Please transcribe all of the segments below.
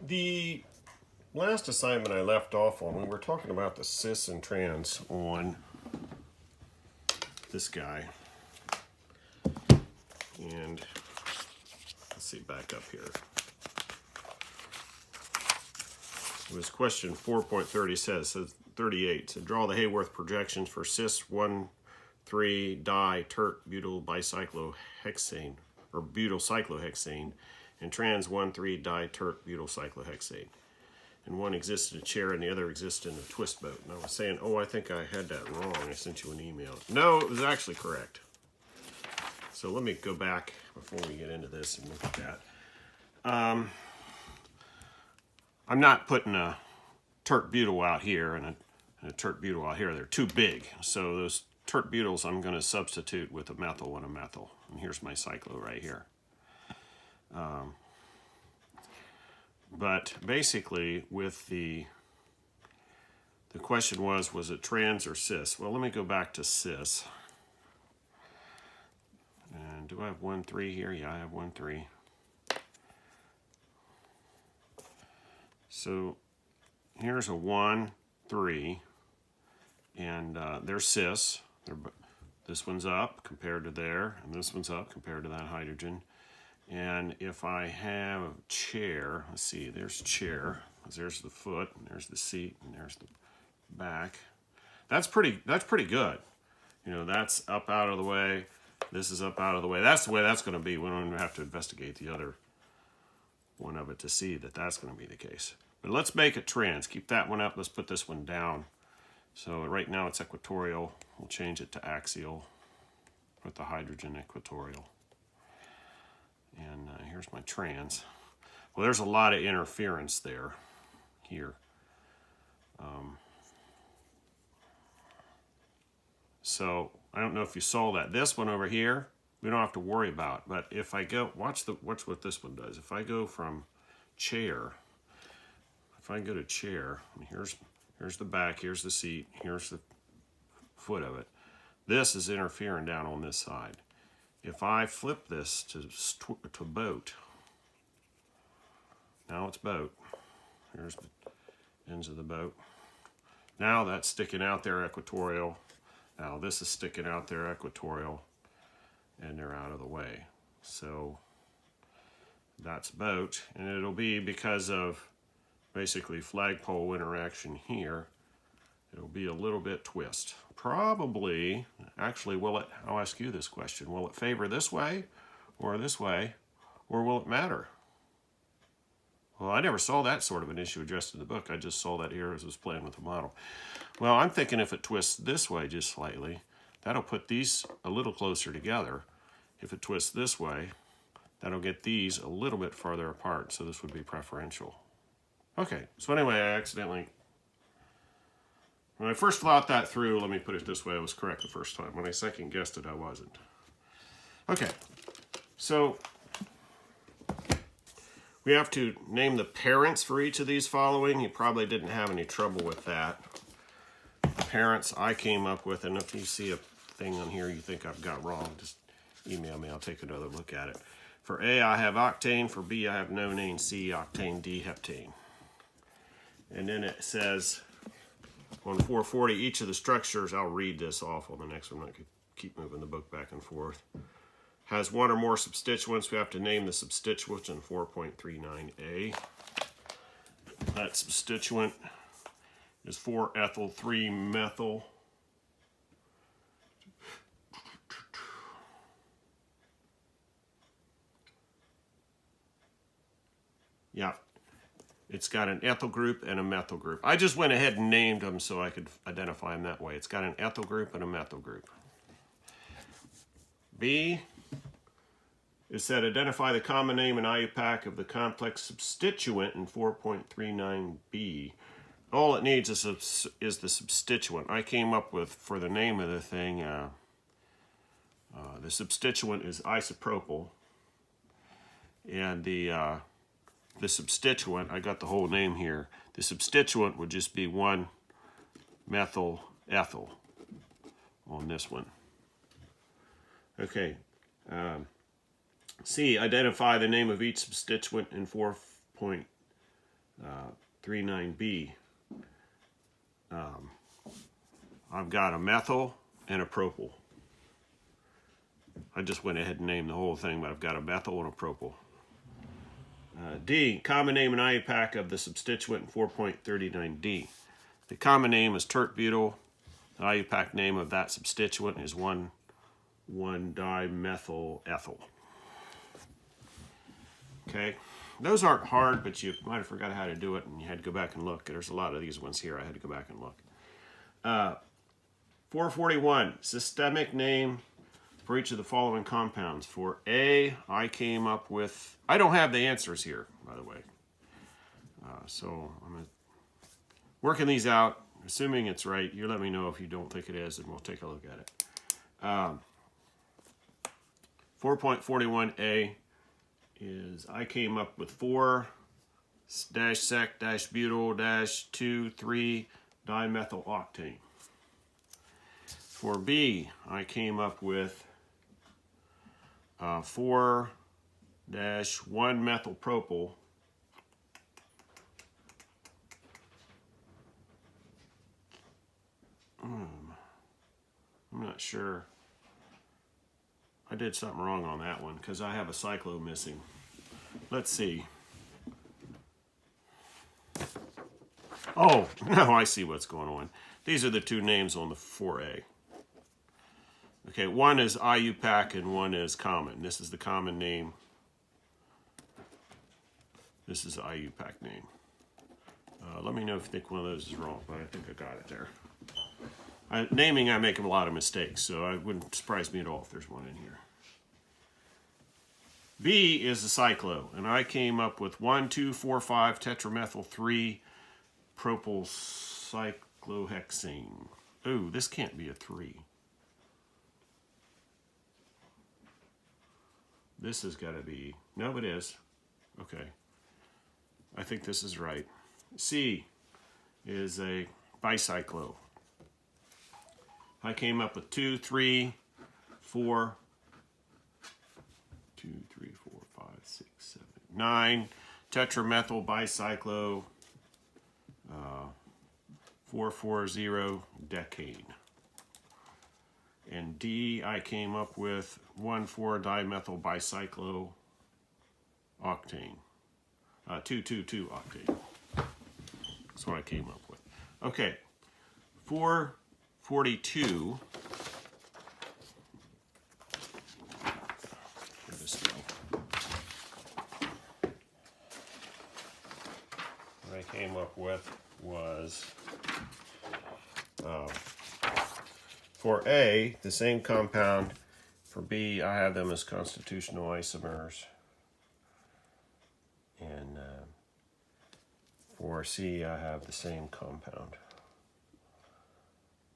The last assignment I left off on, we were talking about the cis and trans on this guy. And let's see, back up here. It was question 4.30 says 38. So draw the Hayworth projections for cis 1,3-di tert-butyl bicyclohexane, or butyl cyclohexane, and trans 1,3-di tert-butyl cyclohexane. And one exists in a chair and the other exists in a twist boat. And I was saying, oh, I think I had that wrong. I sent you an email. No, it was actually correct. So let me go back before we get into this and look at that. I'm not putting a tert-butyl out here and a tert-butyl out here. They're too big. So those tert-butyls I'm going to substitute with a methyl and a methyl. And here's my cyclo right here. But basically, with the question was it trans or cis? Well, let me go back to cis. And do I have 1,3 here? Yeah, I have 1,3. So here's a 1,3, and they're cis. This one's up compared to there, and this one's up compared to that hydrogen. And if I have a chair, let's see, there's chair, there's the foot, and there's the seat, and there's the back. That's pretty good. You know, that's up out of the way. This is up out of the way. That's the way that's going to be. We don't even have to investigate the other one of it to see that that's going to be the case. But let's make it trans. Keep that one up. Let's put this one down. So right now it's equatorial. We'll change it to axial. Put the hydrogen equatorial. And here's my trans. Well, there's a lot of interference there, here. So I don't know if you saw that. This one over here, we don't have to worry about. But if I go, watch what this one does. If I go from chair, if I go to chair, here's the back, here's the seat, here's the foot of it. This is interfering down on this side. If I flip this to boat, now it's boat. Here's the ends of the boat. Now that's sticking out there equatorial. Now this is sticking out there equatorial, and they're out of the way. So that's boat, and it'll be because of basically flagpole interaction here. It'll be a little bit twist. Probably, actually, I'll ask you this question. Will it favor this way, or will it matter? Well, I never saw that sort of an issue addressed in the book. I just saw that here as I was playing with the model. Well, I'm thinking if it twists this way just slightly, that'll put these a little closer together. If it twists this way, that'll get these a little bit farther apart, so this would be preferential. Okay, so anyway, when I first thought that through, let me put it this way, I was correct the first time. When I second guessed it, I wasn't. Okay, so we have to name the parents for each of these following. You probably didn't have any trouble with that. The parents I came up with, and if you see a thing on here you think I've got wrong, just email me, I'll take another look at it. For A, I have octane. For B, I have nonane. C, octane. D, heptane. And then it says on 440, each of the structures, I'll read this off on the next one. I could keep moving the book back and forth. Has one or more substituents. We have to name the substituents in 4.39a. That substituent is 4-ethyl 3-methyl. Yeah. It's got an ethyl group and a methyl group. I just went ahead and named them so I could identify them that way. It's got an ethyl group and a methyl group. B, it said identify the common name and IUPAC of the complex substituent in 4.39b. All it needs is the substituent. I came up with, for the name of the thing, the substituent is isopropyl. And the substituent, I got the whole name here. The substituent would just be 1-methyl ethyl on this one. Okay. C, identify the name of each substituent in 4.39 39B. I've got a methyl and a propyl. I just went ahead and named the whole thing, but I've got a methyl and a propyl. D, common name and IUPAC of the substituent in 4.39D. The common name is tert-butyl. The IUPAC name of that substituent is 1,1-dimethyl ethyl. Okay, those aren't hard, but you might have forgot how to do it, and you had to go back and look. There's a lot of these ones here. I had to go back and look. 441, systemic name for each of the following compounds. For A, I came up with, I don't have the answers here, by the way. So I'm working these out, assuming it's right. You let me know if you don't think it is, and we'll take a look at it. 4.41A is I came up with 4-sec-butyl-2,3 dimethyl octane. For B, I came up with 4-1-methyl-propyl I'm not sure. I did something wrong on that one because I have a cyclo missing. Let's see. Oh, no, I see what's going on. These are the two names on the 4A. Okay, one is IUPAC and one is common. This is the common name. This is the IUPAC name. Let me know if you think one of those is wrong, but I think I got it there. Naming, I make a lot of mistakes, so it wouldn't surprise me at all if there's one in here. B is the cyclo, and I came up with 1,2,4,5-tetramethyl-3 propyl cyclohexane. Ooh, this can't be a 3. This has got to be, no, it is. Okay. I think this is right. C is a bicyclo. I came up with 2, 3, 4, 2, 3, 4, 5, 6, 7, 9 tetramethyl bicyclo 4,4,0 decane. And D, I came up with 1,4-dimethyl bicyclo octane. 2,2,2 octane. That's what I came up with. Okay, 442. Where does it go? What I came up with was for A, the same compound. For B, I have them as constitutional isomers. And for C, I have the same compound.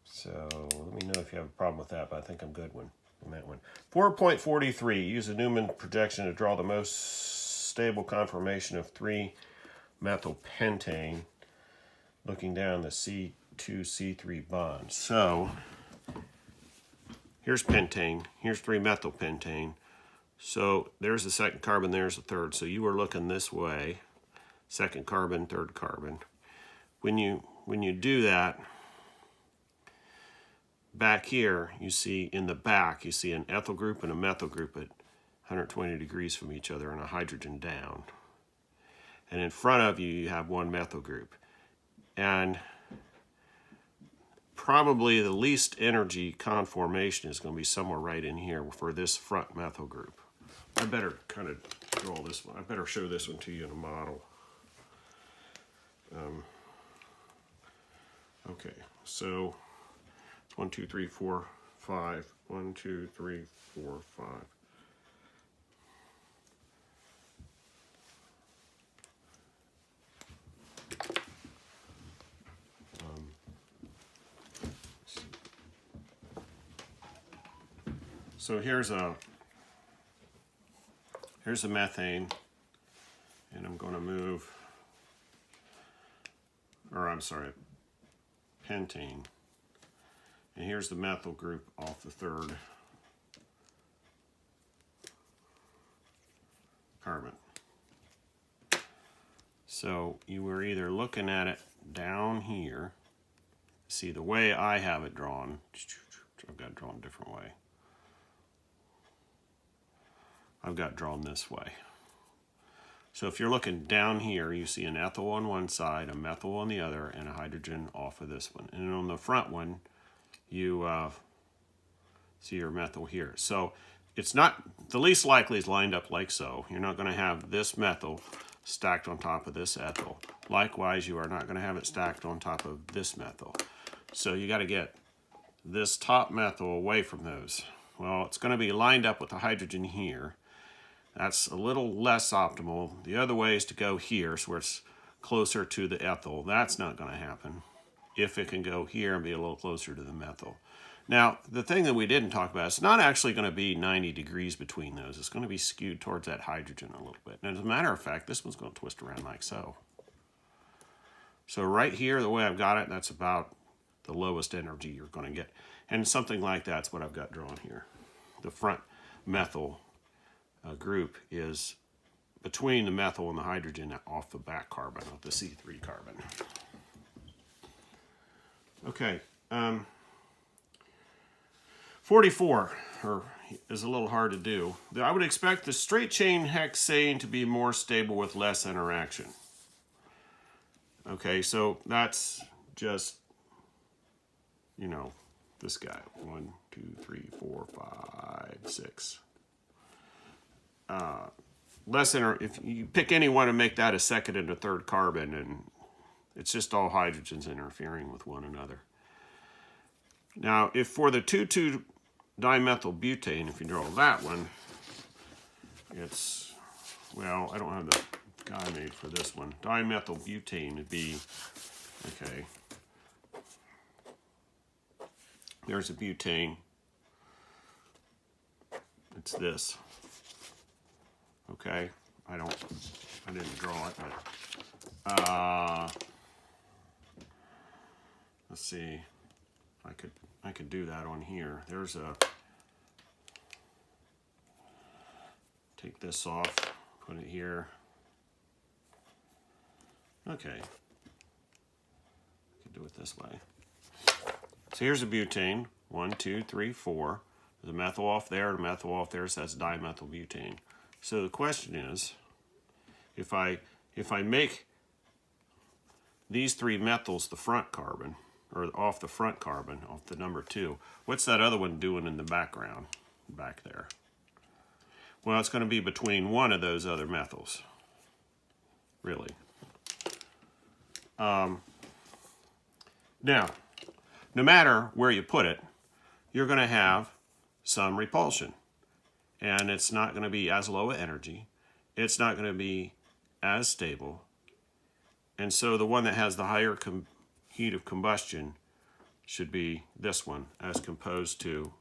So let me know if you have a problem with that, but I think I'm good on that one. 4.43, use a Newman projection to draw the most stable conformation of 3-methylpentane, looking down the C2C3 bond. So here's pentane, here's 3-methylpentane. So there's the second carbon, there's the third. So you are looking this way, second carbon, third carbon. When you do that, back here, you see in the back, you see an ethyl group and a methyl group at 120 degrees from each other and a hydrogen down. And in front of you, you have one methyl group. And probably the least energy conformation is going to be somewhere right in here for this front methyl group. I better kind of draw this one. I better show this one to you in a model. Okay, so 1, 2, 3, 4, 5. 1, 2, 3, 4, 5. So here's a methane, and I'm going to move, or I'm sorry, pentane. And here's the methyl group off the third carbon. So you were either looking at it down here. See, the way I have it drawn, I've got it drawn a different way. I've got it drawn this way. So if you're looking down here, you see an ethyl on one side, a methyl on the other, and a hydrogen off of this one. And on the front one, you see your methyl here. So it's not, the least likely is lined up like so. You're not going to have this methyl stacked on top of this ethyl. Likewise, you are not going to have it stacked on top of this methyl. So you got to get this top methyl away from those. Well, it's going to be lined up with the hydrogen here. That's a little less optimal. The other way is to go here, so where it's closer to the ethyl. That's not going to happen if it can go here and be a little closer to the methyl. Now, the thing that we didn't talk about, it's not actually going to be 90 degrees between those. It's going to be skewed towards that hydrogen a little bit. And as a matter of fact, this one's going to twist around like so. So right here, the way I've got it, that's about the lowest energy you're going to get. And something like that's what I've got drawn here. The front methyl group is between the methyl and the hydrogen off the back carbon of the C3 carbon. Okay, 44 is a little hard to do. I would expect the straight chain hexane to be more stable with less interaction. Okay, so that's just, you know, this guy. 1, 2, 3, 4, 5, 6. If you pick any one and make that a second and a third carbon, and it's just all hydrogens interfering with one another. Now, if for the 2,2 dimethyl butane, if you draw that one, it's, well, I don't have the guy made for this one. Dimethyl butane would be, okay, there's a butane. It's this. Okay, I didn't draw it, but let's see. I could do that on here. There's a, take this off, put it here. Okay, I can do it this way. So here's a butane. 1, 2, 3, 4. There's a methyl off there, and a methyl off there, so that's dimethyl butane. So the question is, if I make these 3 methyls the front carbon, or off the front carbon, off the number 2, what's that other one doing in the background, back there? Well, it's going to be between one of those other methyls, really. Now, no matter where you put it, you're going to have some repulsion. And it's not going to be as low energy. It's not going to be as stable. And so the one that has the higher heat of combustion should be this one, as compared to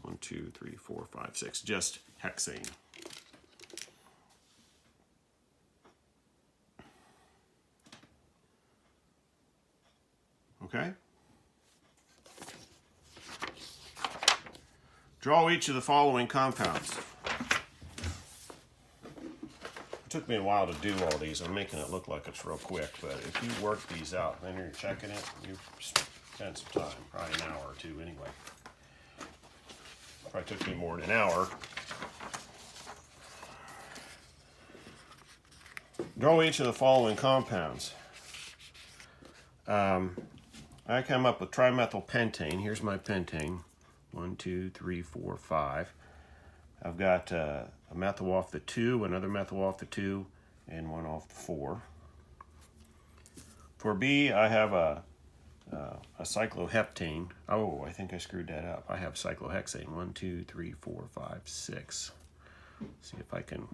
1, 2, 3, 4, 5, 6, just hexane. Okay? Draw each of the following compounds. It took me a while to do all these. I'm making it look like it's real quick, but if you work these out, then you're checking it, you've spent some time, probably an hour or two anyway. Probably took me more than an hour. Draw each of the following compounds. I come up with trimethyl pentane. Here's my pentane. 1, 2, 3, 4, 5. I've got a methyl off the 2, another methyl off the 2, and one off the 4. For B, I have a cycloheptane. Oh, I think I screwed that up. I have cyclohexane. 1, 2, 3, 4, 5, 6. See if I can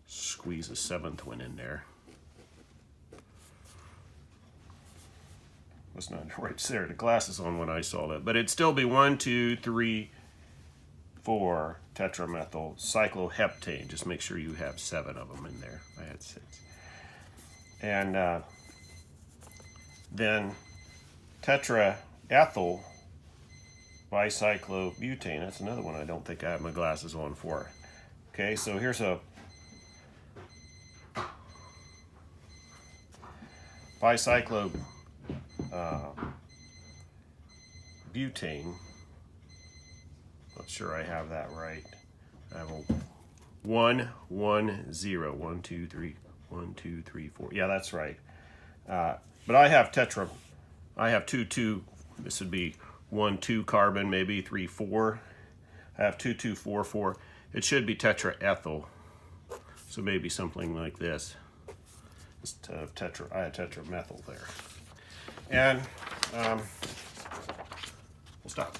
squeeze a 7th one in there. Was not right there. The glasses on when I saw that, but it'd still be 1, 2, 3, 4 tetramethyl cycloheptane. Just make sure you have 7 of them in there. I had 6. And then tetraethyl bicyclobutane. That's another one I don't think I have my glasses on for. Okay, so here's a bicyclo butane. Not sure I have that right. I have a 1 1 0 1 2 3 1 2 3 4. Yeah, that's right. But I have tetra. I have 2 2. This would be 1 2 carbon, maybe 3 4. I have 2 2 4 4. It should be tetraethyl. So maybe something like this. Instead of tetra, I had tetramethyl there. And we'll stop.